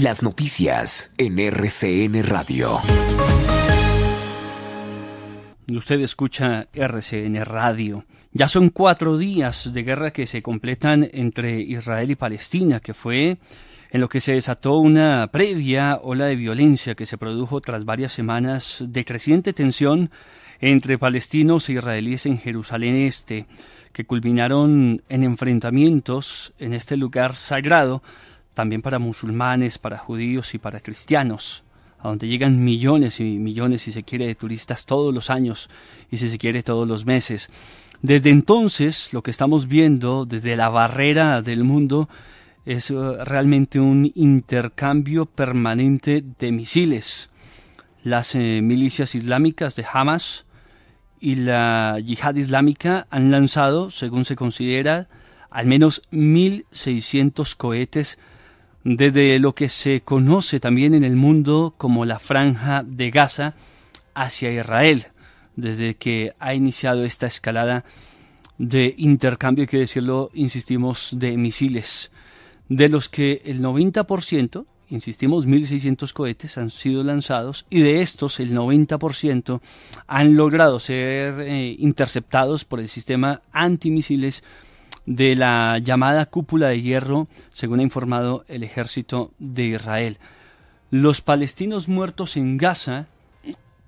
Las noticias en RCN Radio. Usted escucha RCN Radio. Ya son 4 días de guerra que se completan entre Israel y Palestina, que fue en lo que se desató una previa ola de violencia que se produjo tras varias semanas de creciente tensión entre palestinos e israelíes en Jerusalén Este, que culminaron en enfrentamientos en este lugar sagrado, también para musulmanes, para judíos y para cristianos, a donde llegan millones y millones, si se quiere, de turistas todos los años y si se quiere todos los meses. Desde entonces, lo que estamos viendo desde la barrera del mundo es realmente un intercambio permanente de misiles. Las milicias islámicas de Hamas y la Yihad Islámica han lanzado, según se considera, al menos 1.600 cohetes desde lo que se conoce también en el mundo como la Franja de Gaza hacia Israel, desde que ha iniciado esta escalada de intercambio, hay que decirlo, insistimos, de misiles, de los que el 90%, insistimos, 1.600 cohetes han sido lanzados, y de estos el 90% han logrado ser interceptados por el sistema antimisiles de la llamada cúpula de hierro, según ha informado el ejército de Israel. Los palestinos muertos en Gaza,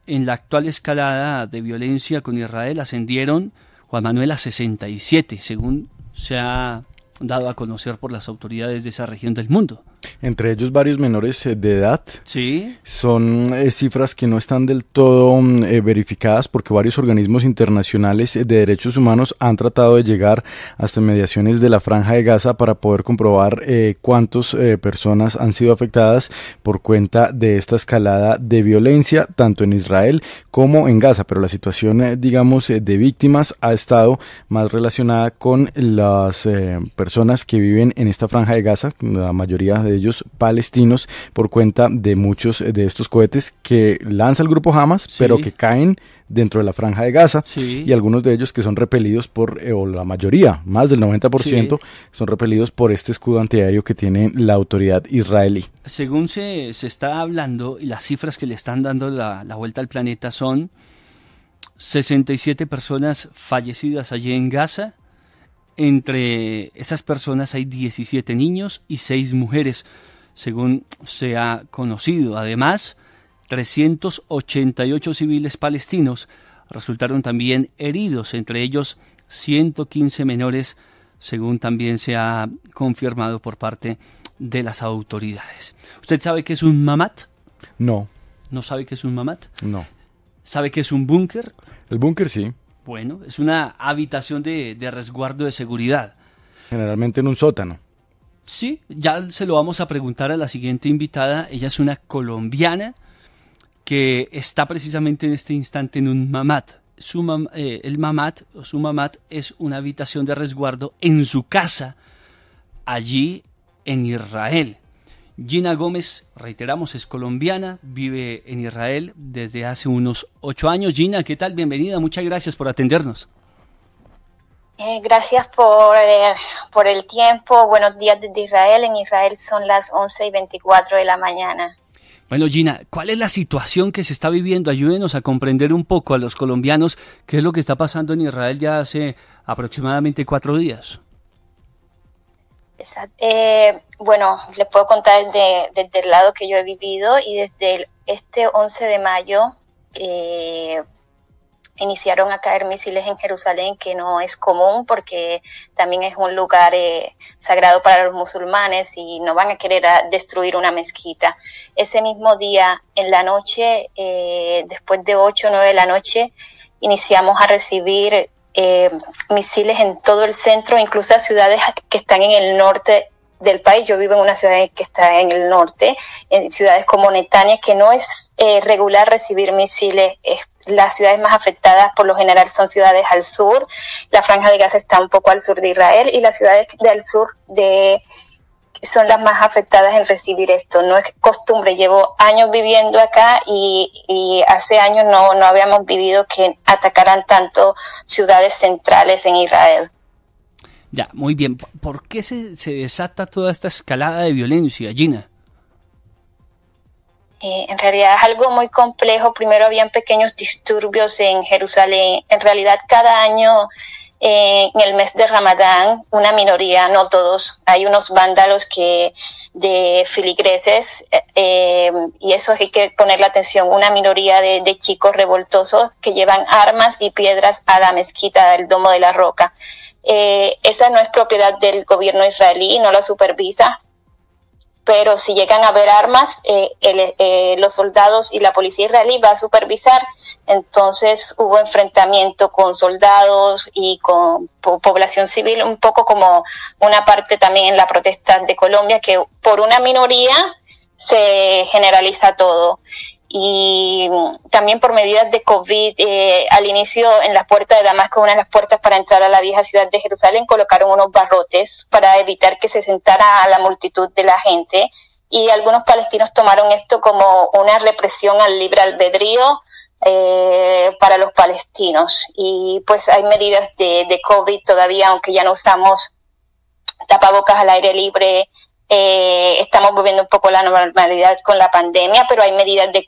en la actual escalada de violencia con Israel, ascendieron, Juan Manuel, a 67, según se ha dado a conocer por las autoridades de esa región del mundo. Entre ellos varios menores de edad. Sí. Son cifras que no están del todo verificadas, porque varios organismos internacionales de derechos humanos han tratado de llegar hasta mediaciones de la Franja de Gaza para poder comprobar cuántas personas han sido afectadas por cuenta de esta escalada de violencia, tanto en Israel como en Gaza. Pero la situación, digamos, de víctimas ha estado más relacionada con las personas que viven en esta Franja de Gaza, la mayoría de ellos palestinos, por cuenta de muchos de estos cohetes que lanza el grupo Hamas, sí, pero que caen dentro de la Franja de Gaza, sí, y algunos de ellos que son repelidos por, o la mayoría, más del 90%, sí, son repelidos por este escudo antiaéreo que tiene la autoridad israelí. Según se está hablando, y las cifras que le están dando la vuelta al planeta son 67 personas fallecidas allí en Gaza. Entre esas personas hay 17 niños y 6 mujeres, según se ha conocido. Además, 388 civiles palestinos resultaron también heridos, entre ellos 115 menores, según también se ha confirmado por parte de las autoridades. ¿Usted sabe qué es un mamat? No. ¿No sabe qué es un mamat? No. ¿Sabe qué es un búnker? El búnker sí. Bueno, es una habitación de resguardo de seguridad. Generalmente en un sótano. Sí, ya se lo vamos a preguntar a la siguiente invitada. Ella es una colombiana que está precisamente en este instante en un mamat. Su mamat es una habitación de resguardo en su casa, allí en Israel. Gina Gómez, reiteramos, es colombiana, vive en Israel desde hace unos 8 años. Gina, ¿qué tal? Bienvenida, muchas gracias por atendernos. Gracias por el tiempo. Buenos días desde Israel. En Israel son las 11:24 de la mañana. Bueno, Gina, ¿cuál es la situación que se está viviendo? Ayúdenos a comprender un poco a los colombianos qué es lo que está pasando en Israel ya hace aproximadamente 4 días. Bueno, les puedo contar desde el lado que yo he vivido, y desde este 11 de mayo iniciaron a caer misiles en Jerusalén, que no es común porque también es un lugar sagrado para los musulmanes y no van a querer destruir una mezquita. Ese mismo día, en la noche, después de 8 o 9 de la noche, iniciamos a recibir misiles en todo el centro, incluso a ciudades que están en el norte del país. Yo vivo en una ciudad que está en el norte, en ciudades como Netanya, que no es regular recibir misiles. Las ciudades más afectadas por lo general son ciudades al sur. La Franja de Gaza está un poco al sur de Israel, y las ciudades del sur son las más afectadas en recibir esto. No es costumbre, llevo años viviendo acá y hace años no habíamos vivido que atacaran tanto ciudades centrales en Israel. Ya, muy bien. ¿Por qué se desata toda esta escalada de violencia, Gina? En realidad es algo muy complejo. Primero habían pequeños disturbios en Jerusalén. En realidad cada año en el mes de Ramadán, una minoría, no todos, hay unos vándalos de filigreses, y eso hay que ponerle atención, una minoría de chicos revoltosos que llevan armas y piedras a la mezquita del Domo de la Roca. Esa no es propiedad del gobierno israelí, no la supervisa, pero si llegan a haber armas, los soldados y la policía israelí va a supervisar. Entonces hubo enfrentamiento con soldados y con población civil, un poco como una parte también en la protesta de Colombia, que por una minoría se generaliza todo. Y también por medidas de COVID, al inicio en la puerta de Damasco, una de las puertas para entrar a la vieja ciudad de Jerusalén, colocaron unos barrotes para evitar que se sentara a la multitud de la gente, y algunos palestinos tomaron esto como una represión al libre albedrío para los palestinos. Y pues hay medidas de COVID todavía, aunque ya no usamos tapabocas al aire libre. Estamos volviendo un poco a la normalidad con la pandemia, pero hay medidas de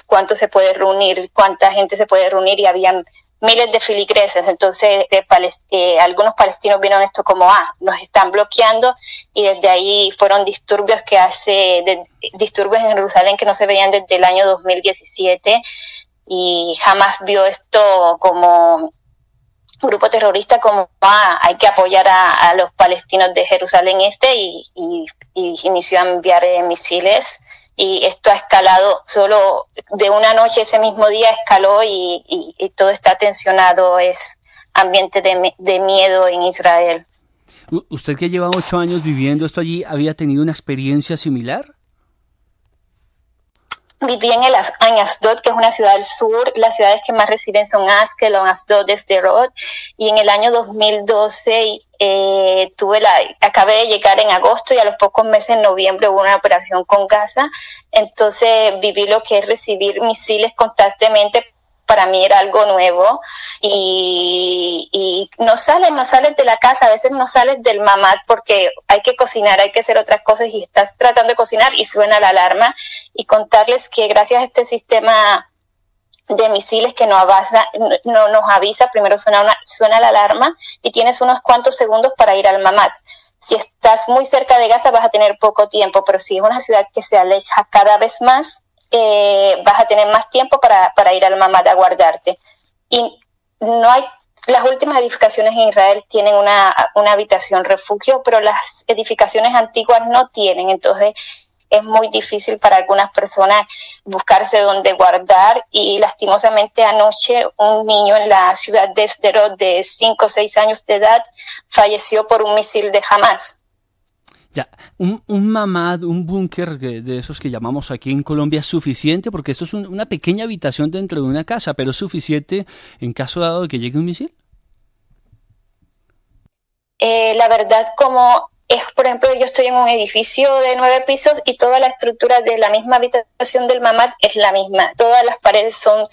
cuánto se puede reunir, cuánta gente se puede reunir, y habían miles de filigreses. Entonces algunos palestinos vieron esto como nos están bloqueando, y desde ahí fueron disturbios disturbios en Jerusalén que no se veían desde el año 2017, y jamás vio esto como grupo terrorista, como hay que apoyar a los palestinos de Jerusalén y inició a enviar misiles, y esto ha escalado solo de una noche. Ese mismo día escaló y todo está tensionado, es ambiente de miedo en Israel. ¿Usted, que lleva 8 años viviendo esto allí, había tenido una experiencia similar? Viví en Asdod, que es una ciudad del sur. Las ciudades que más reciben son Askelon, Asdod, Sderot. Y en el año 2012 acabé de llegar en agosto, y a los pocos meses, en noviembre, hubo una operación con Gaza. Entonces viví lo que es recibir misiles constantemente. Para mí era algo nuevo, y no sales de la casa, a veces no sales del mamad porque hay que cocinar, hay que hacer otras cosas, y estás tratando de cocinar y suena la alarma. Y contarles que gracias a este sistema de misiles que nos avisa, primero suena la alarma y tienes unos cuantos segundos para ir al mamad. Si estás muy cerca de Gaza vas a tener poco tiempo, pero si es una ciudad que se aleja cada vez más, vas a tener más tiempo para ir al mamad a guardarte. Y no hay, las últimas edificaciones en Israel tienen una habitación refugio, pero las edificaciones antiguas no tienen. Entonces es muy difícil para algunas personas buscarse dónde guardar, y lastimosamente anoche un niño en la ciudad de Sderot de 5 o 6 años de edad falleció por un misil de Hamas. Ya, un mamad, un búnker de esos que llamamos aquí en Colombia, ¿es suficiente? Porque esto es una pequeña habitación dentro de una casa, pero ¿es suficiente en caso dado de que llegue un misil? La verdad, por ejemplo, yo estoy en un edificio de 9 pisos y toda la estructura de la misma habitación del mamad es la misma. Todas las paredes son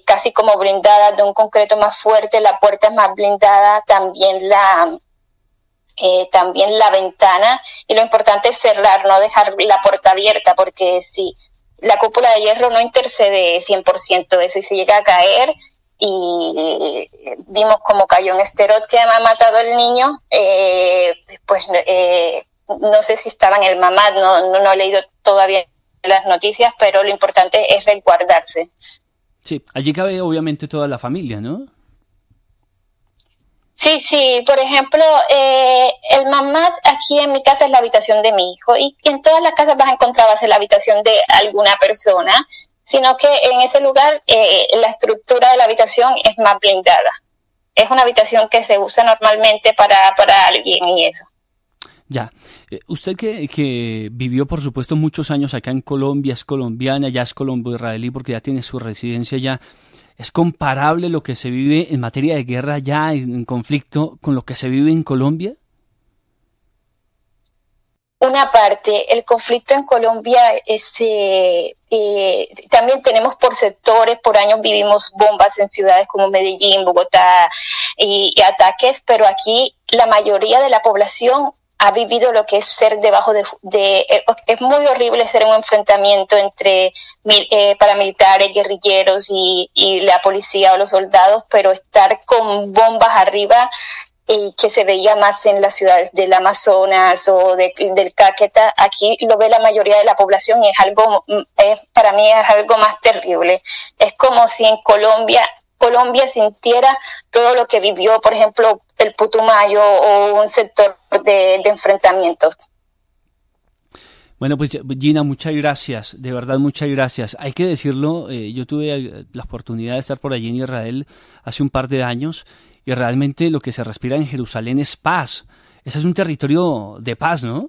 casi como blindadas, de un concreto más fuerte, la puerta es más blindada, también la ventana, y lo importante es cerrar, no dejar la puerta abierta, porque si la cúpula de hierro no intercede 100% eso, y si llega a caer, y vimos cómo cayó en Sderot, que ha matado el niño, no sé si estaba en el mamad, no he leído todavía las noticias, pero lo importante es resguardarse. Sí, allí cabe obviamente toda la familia, ¿no? Sí, por ejemplo, el mamad aquí en mi casa es la habitación de mi hijo, y en todas las casas vas a encontrar va a ser la habitación de alguna persona, sino que en ese lugar la estructura de la habitación es más blindada. Es una habitación que se usa normalmente para alguien y eso. Ya, usted que vivió por supuesto muchos años acá en Colombia, es colombiana, ya es colombo-israelí porque ya tiene su residencia allá. ¿Es comparable lo que se vive en materia de guerra ya en conflicto con lo que se vive en Colombia? Una parte, el conflicto en Colombia también tenemos por sectores, por años vivimos bombas en ciudades como Medellín, Bogotá y ataques, pero aquí la mayoría de la población ha vivido lo que es ser debajo es muy horrible ser un enfrentamiento entre paramilitares, guerrilleros y la policía o los soldados, pero estar con bombas arriba, que se veía más en las ciudades del Amazonas o del Caquetá, aquí lo ve la mayoría de la población y para mí es algo más terrible. Es como si en Colombia sintiera todo lo que vivió, por ejemplo, el Putumayo o un sector de enfrentamientos. Bueno, pues Gina, muchas gracias, de verdad muchas gracias. Hay que decirlo, yo tuve la oportunidad de estar por allí en Israel hace un par de años y realmente lo que se respira en Jerusalén es paz. Ese es un territorio de paz, ¿no?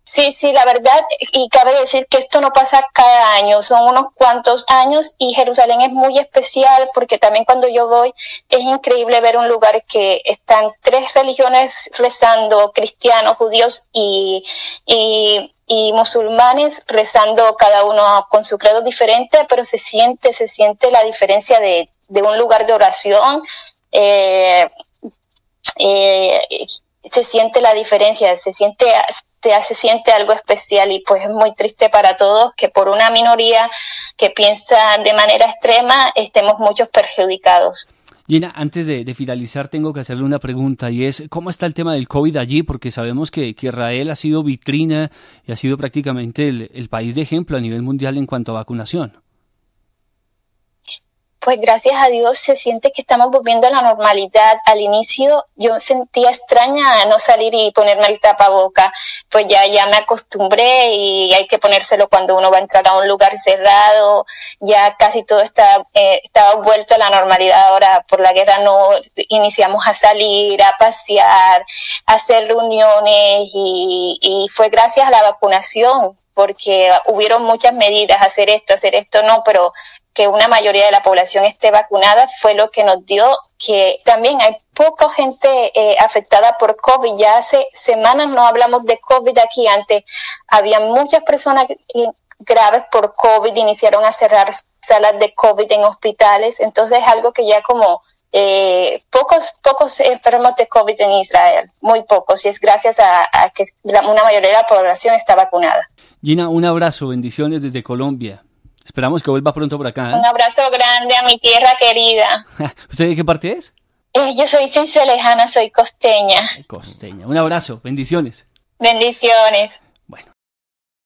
Sí, la verdad, y cabe decir que esto no pasa cada año, son unos cuantos años y Jerusalén es muy especial porque también cuando yo voy es increíble ver un lugar que están 3 religiones rezando, cristianos, judíos y musulmanes rezando cada uno con su credo diferente, pero se siente la diferencia de un lugar de oración. Se siente la diferencia, se siente algo especial y pues es muy triste para todos que por una minoría que piensa de manera extrema estemos muchos perjudicados. Gina, antes de finalizar tengo que hacerle una pregunta y es ¿cómo está el tema del COVID allí? Porque sabemos que Israel ha sido vitrina y ha sido prácticamente el país de ejemplo a nivel mundial en cuanto a vacunación. Pues gracias a Dios se siente que estamos volviendo a la normalidad. Al inicio yo sentía extraña no salir y ponerme el tapaboca, pues ya me acostumbré y hay que ponérselo cuando uno va a entrar a un lugar cerrado. Ya casi todo está vuelto a la normalidad ahora. Por la guerra no iniciamos a salir, a pasear, a hacer reuniones y fue gracias a la vacunación, porque hubieron muchas medidas, hacer esto no, pero que una mayoría de la población esté vacunada fue lo que nos dio que también hay poca gente afectada por COVID. Ya hace semanas no hablamos de COVID aquí. Antes había muchas personas graves por COVID, iniciaron a cerrar salas de COVID en hospitales, entonces es algo que ya como pocos enfermos de COVID en Israel, muy pocos, y es gracias a que una mayoría de la población está vacunada. Gina, un abrazo, bendiciones desde Colombia. Esperamos que vuelva pronto por acá. Un abrazo grande a mi tierra querida. ¿Usted de qué parte es? Yo soy cincelejana, soy costeña. Costeña. Un abrazo, bendiciones. Bendiciones.